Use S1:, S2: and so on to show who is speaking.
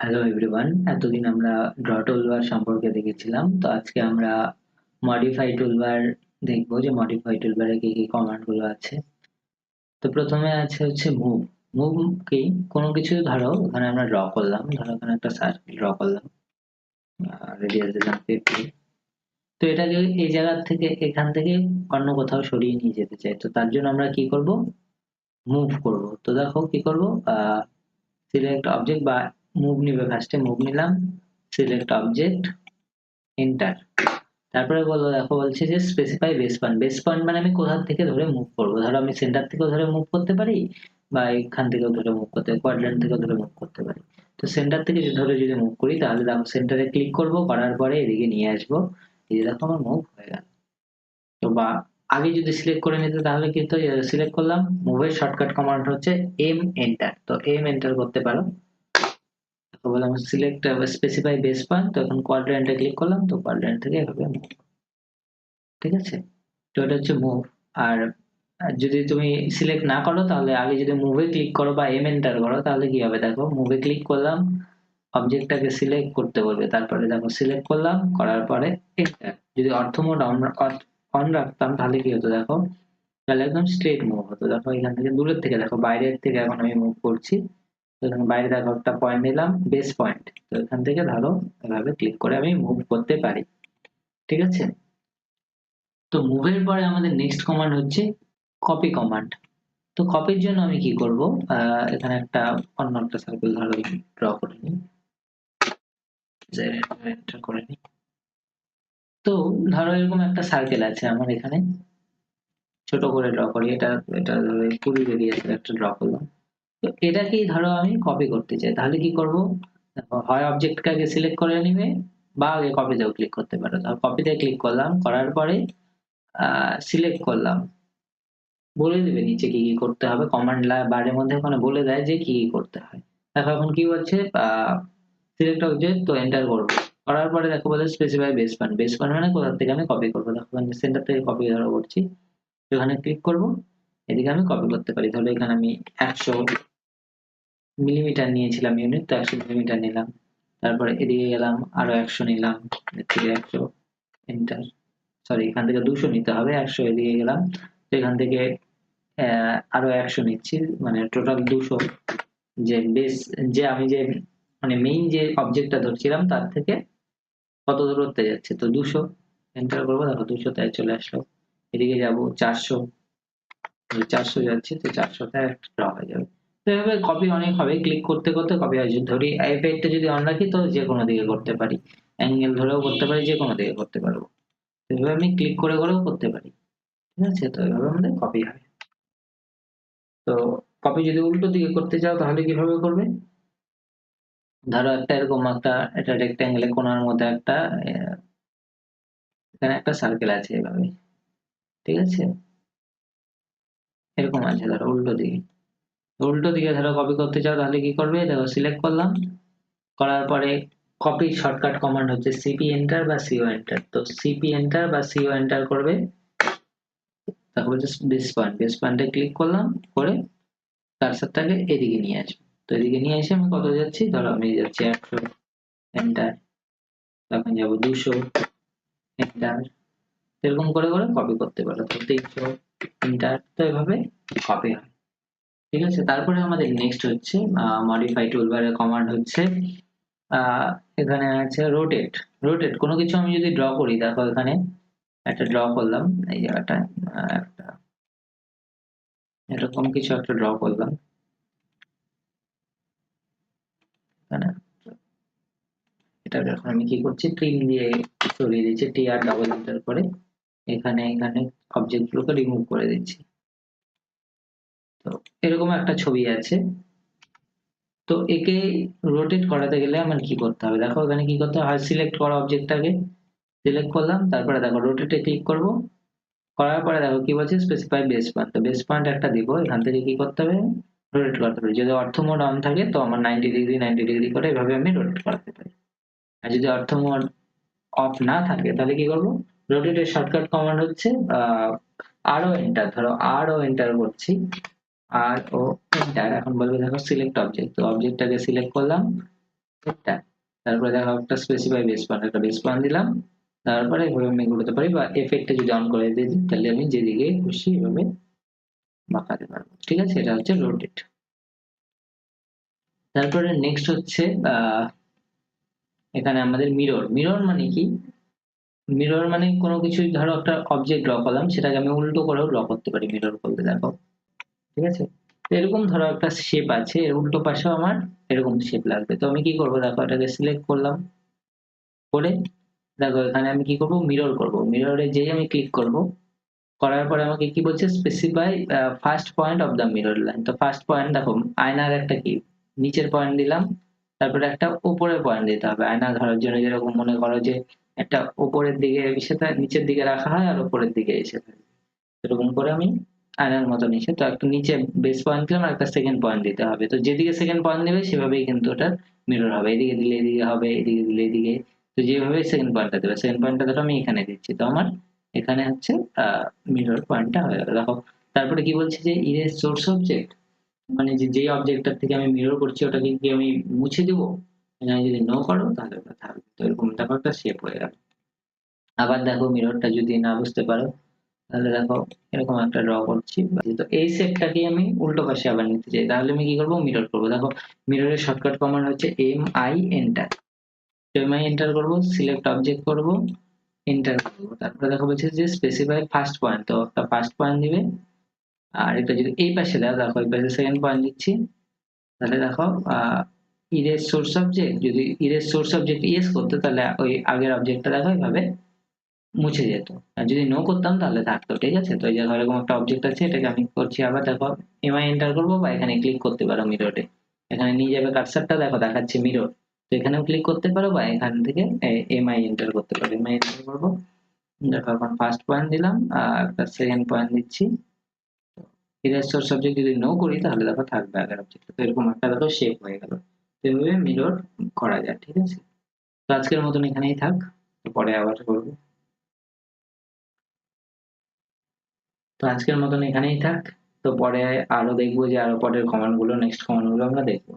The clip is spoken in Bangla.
S1: হ্যালো এভরিওয়ান, এতদিন আমরা ড্র টুলবার সম্পর্কে দেখেছিলাম। তো আজকে আমরা মডিফাই টুলবার দেখবো যে মডিফাই টুলবারে কি কি কমান্ড গুলো আছে। তো প্রথমে আছে হচ্ছে মুভ। মুভ কি, কোনো কিছু ধরো এখানে আমরা ড্র করলাম, ধরো এখানে একটা সার্কেল ড্র করলাম, রেডিয়াস দিলাম 50। তো এটাকে এই জায়গা থেকে এখান থেকে অন্য কোথাও সরিয়ে নিয়ে যেতে চাই, তো তার জন্য আমরা কি করব, মুভ করব। তো দেখো কি করব, সিলেক্ট অবজেক্ট বা মুভ নিবে, ফার্স্টে মুভ নিলাম, সিলেক্ট অবজেক্ট, এন্টার। তারপরে বলবো, দেখো বলছে যে specify base point. Base point মানে আমি কোথা থেকে ধরে মুভ করবো, ধরো আমি সেন্টার থেকেও ধরে মুভ করতে পারি বা এখান থেকেও ধরে মুভ করতে পারি, কোয়াড্রেন্ট থেকেও ধরে মুভ করতে পারি। তো সেন্টার থেকে ধরে যদি মুভ করি তাহলে দেখো সেন্টারে ক্লিক করব, করার পরে এদিকে নিয়ে আসবো, এই যে দেখো আমার মুভ হয়ে গেল। তো বা আগে যদি সিলেক্ট করে নিতে তাহলে কিন্তু সিলেক্ট করলাম, মুভের শর্টকাট কমান্ড হচ্ছে এম এন্টার, তো এম এন্টার করতে পারো। তো বললাম সিলেক্ট স্পেসিফাই বেস পয়েন্ট, তো এখন কোয়াড্রেন্টে ক্লিক করলাম, তো কোয়াড্রেন্ট থেকে এভাবে মুভ। ঠিক আছে, তো এটা হচ্ছে মুভ। আর যদি তুমি সিলেক্ট না করো তাহলে আগে যদি মুভে ক্লিক করো বা এম এন্টার করো তাহলে কি হবে, দেখো মুভে ক্লিক করলাম, অবজেক্টটাকে সিলেক্ট করতে বলবে, তারপরে দেখো সিলেক্ট করলাম, করার পরে এন্টার। যদি অর্থ মোড অন রাখতাম তাহলে কি হতো দেখো, তাহলে একদম স্ট্রেট মুভ হতো। দেখো এখান থেকে দূরের থেকে, দেখো বাইরের থেকে এখন আমি মুভ করছি, তো এখানে বাইরে দেখো একটা পয়েন্ট নিলাম, বেস পয়েন্ট, তো এখান থেকে ধরো এভাবে ক্লিক করে আমি মুভ করতে পারি। ঠিক আছে, তো মুভের পরে আমাদের নেক্সট কমান্ড হচ্ছে কপি কমান্ড। তো কপির জন্য আমি কি করব, এখানে একটা অন্য একটা সার্কেল ধরো ড্র করে নিই, এন্টার করে নিই। তো ধরো এরকম একটা সার্কেল আছে আমার এখানে, ছোট করে ড্র করি, এটা এটা ধরো 20 রেডিয়াসের একটা ড্র করলাম। তো এটাকেই ধরো আমি কপি করতে চাই, তাহলে কি করব, দেখো হয় অবজেক্টকে আগে সিলেক্ট করে নিবে বা আগে কপিতেও ক্লিক করতে পারো। ধরো কপিতে ক্লিক করলাম, করার পরে সিলেক্ট করলাম, বলে দিবে নিচে কি কি করতে হবে, কমান্ড বারের মধ্যে ওখানে বলে দেয় যে কি কি করতে হয়। দেখো এখন কি বলছে, সিলেক্ট অবজেক্ট, তো এন্টার করবো, করার পরে দেখো বলে specify base point. Base point মানে কোথা থেকে আমি কপি করবো, দেখো সেন্টার থেকে কপি ধরো করছি, তো এখানে ক্লিক করব, এদিকে আমি কপি করতে পারি। ধরো এখানে আমি 100 মিলিমিটার নিয়েছিলাম ইউনিট, তো 100 মিলিমিটার নিলাম, তারপরে এদিকে গেলাম আরো 100 নিলাম, এর থেকে 100, এন্টার। সরি, এখান থেকে 200 নিতে হবে, 100 এদিকে গেলাম, তো এখান থেকে আরো 100 নিচ্ছি, মানে টোটাল 200। যে বেস, যে আমি যে মানে মেইন যে অবজেক্টটা ধরছিলাম তার থেকে কত দূরত্বে যাচ্ছে, তো 200, এন্টার করবো, দেখো 200 তাই চলে আসলো। এদিকে যাব 400, 400 যাচ্ছে, তো 400 তে একটা ড্র হয়ে যাবে। তো এভাবে কপি অনেক হবে, ক্লিক করতে করতে কপি হয়। যদি ধরি এফেক্টটা যদি অন রাখি তো যে কোনো দিকে করতে পারি, অ্যাঙ্গেল ধরেও করতে পারি, যে কোনো দিকে করতে পারবো। তো এভাবে আমি ক্লিক করে করেও করতে পারি। ঠিক আছে, তো এভাবে আমাদের কপি হয়। তো কপি যদি উল্টো দিকে করতে চাও তাহলে কিভাবে করবে, ধরো একটা এরকম একটা, এটা রেক্ট্যাঙ্গেলের কোণার মধ্যে একটা এখানে একটা সার্কেল আছে এভাবে। ঠিক আছে, এরকম আছে, ধরো উল্টো দিকে। উল্টো দিকে ধরো কপি করতে চাও তাহলে কি করবে, দেখো সিলেক্ট করলাম, করার পরে কপি শর্টকাট কমান্ড হচ্ছে সিপি এন্টার বা সিও এন্টার। তো সিপি এন্টার বা সিও এন্টার করবে, তারপর হচ্ছে বেস পয়েন্ট, বেস পয়েন্টে ক্লিক করলাম, করে কার্সারটাকে এদিকে নিয়ে আসবো। তো এদিকে নিয়ে এসে আমি কত যাচ্ছি, ধরো আমি যাচ্ছি 100, এন্টার, তখন যাবো 200, এন্টার। এরকম করে করে কপি করতে পারো। তো 300, এন্টার, তো এভাবে কপি হয়। ঠিক আছে, তারপরে আমাদের নেক্সট হচ্ছে মডিফাই টুলবারের কমান্ড হচ্ছে আহ এখানে আছে রোটেট। রোটেট কোনো কিছু আমি যদি ড্র করি, দেখো এখানে একটা ড্র করলাম, এই জায়গাটা একটা এরকম কিছু একটা ড্র করলাম এখানে। এটা এখন আমি কি করছি, ট্রিম দিয়ে সরিয়ে দিচ্ছি, টি আর ডাবল এন্টার করে এখানে এখানে অবজেক্ট গুলোকে রিমুভ করে দিচ্ছি। তো এরকম একটা ছবি আছে। তো একে রোটেট করাতে গেলে আমার কি করতে হবে, দেখো এখানে কি করতে হয়, সিলেক্ট করা অবজেক্টটাকে সিলেক্ট করলাম, তারপরে দেখো রোটেটে ক্লিক করব, করার পরে দেখো কি বলছে স্পেসিফাই বেস পয়েন্ট। তো বেস পয়েন্ট একটা দিব, এখান থেকে কি করতে হবে, রোটেট করতে হবে। যদি অর্থ মোড অন থাকে তো আমার 90 ডিগ্রি 90 ডিগ্রি করে এভাবে আমি রোটেট করাতে পারি। আর যদি অর্থ মোড অফ না থাকে তাহলে কি করব, রোটেটের শর্টকাট কমান্ড হচ্ছে আরো এন্টার, ধরো আরো এন্টার করছি, আর ও এন্টার। এখন বলবে দেখো সিলেক্ট অবজেক্ট, তো অবজেক্টটাকে সিলেক্ট করলাম, একটা, তারপরে দেখো একটা স্পেসিফাই বেস পয়েন্ট, একটা বেস পয়েন্ট দিলাম, তারপরে এভাবে আমি ঘুরতে পারি, বা এফেক্টে যদি অন করে দিই তাহলে আমি যেদিকে খুশি এভাবে বাঁকাতে পারবো। ঠিক আছে, এটা হচ্ছে রোটেট। তারপরে নেক্সট হচ্ছে এখানে আমাদের মিরর। মিরর মানে কি? মিরর মানে কোনো কিছু, ধরো একটা অবজেক্ট ড্র করলাম, সেটাকে আমি উল্টো করেও ড্র করতে পারি মিরর বলতে। দেখো, ঠিক আছে, তো এরকম ধরো একটা শেপ আছে, এর উল্টো পাশেও আমার এরকম শেপ লাগবে। তো আমি কি করবো, দেখো এটাকে সিলেক্ট করলাম, করে দেখো এখানে আমি কি করব, মিরর করব। মিররে যেই আমি ক্লিক করব, করার পরে আমাকে কি বলছে, specify first point of the mirror line. তো ফার্স্ট পয়েন্ট দেখো, আয়নার একটা কি নিচের পয়েন্ট দিলাম, তারপরে একটা উপরের পয়েন্ট দিতে হবে। আয়না ধরার জন্য যেরকম মনে করো যে একটা উপরের দিকে এসে নিচের দিকে রাখা হয় আর উপরের দিকে এসে থাকে, এরকম করে আমি আয়নার মতো নিচে, তো একটা নিচে বেস পয়েন্ট দিলাম আর একটা সেকেন্ড পয়েন্ট দিতে হবে। তো যেদিকে সেকেন্ড পয়েন্ট দিবে সেভাবেই কিন্তু ওটার মিরর হবে, এদিকে দিলে এদিকে হবে, এদিকে দিলে এদিকে। তো যেভাবে সেকেন্ড পয়েন্টটা দেবে, সেকেন্ড পয়েন্টটা ধরো আমি এখানে দিচ্ছি, তো আমার এখানে হচ্ছে মিরর পয়েন্টটা হয়ে গেল। দেখো তারপরে কি বলছে যে ইরেজ সোর্স অবজেক্ট, মানে যে যেই অবজেক্টটার থেকে আমি মিরর করছি ওটাকে কি আমি মুছে দিব, এখানে যদি নো করো তাহলে ওটা থাকবে। তো এরকম দেখো একটা শেপ হয়ে গেল। আবার দেখো মিররটা যদি না বুঝতে পারো, তাহলে দেখো এরকম একটা ড্র করছি, তো এই শেপটাকে আমি উল্টো পাশে আবার নিতে চাই, তাহলে আমি কি করবো, মিরর করবো। দেখো মিররের শর্টকাট কমান্ড হচ্ছে MI এন্টার। MI এন্টার করবো, সিলেক্ট অবজেক্ট করবো, এন্টার করবো, তারপরে দেখো বলছে যে স্পেসিফাই ফার্স্ট পয়েন্ট, তো একটা ফার্স্ট পয়েন্ট দিবে। আর এটা যদি এই পাশে দাও, দেখো এই পাশে সেকেন্ড পয়েন্ট দিচ্ছি, তাহলে দেখো ইরেজ সোর্স অবজেক্ট, যদি ইরেজ সোর্স অবজেক্ট ইয়েস করতে তাহলে ওই আগের অবজেক্টটা দেখো এইভাবে মুছে যেত, আর যদি নো করতাম তাহলে থাকতো। ঠিক আছে, তো এই যে এরকম একটা অবজেক্ট আছে, এটাকে আমি করছি। আবার দেখো এমআই এন্টার করবো, বা এখানে ক্লিক করতে পারো মিররে, এখানে নিয়ে যাবে কার্সারটা, দেখো দেখাচ্ছে মিরর। তো এখানেও ক্লিক করতে পারো, বা এখান থেকে এমআই এন্টার করতে পারো। এমআই এন্টার করবো, দেখো এখন ফার্স্ট পয়েন্ট দিলাম আর একটা সেকেন্ড পয়েন্ট দিচ্ছি। ইরেজ সোর্স অবজেক্ট যদি নো করি তাহলে দেখো থাকবে আগের অবজেক্ট। তো এরকম একটা দেখো শেপ হয়ে গেল। তো এভাবে মিরর করা যায়। ঠিক আছে, তো আজকের মতন এখানেই থাক, তো পরে আবার করবো। তো আজকের মতন এখানেই থাক, তো পরে আরো দেখবো যে আরো পরের কমান্ড গুলো, নেক্সট কমান্ড গুলো আমরা দেখবো।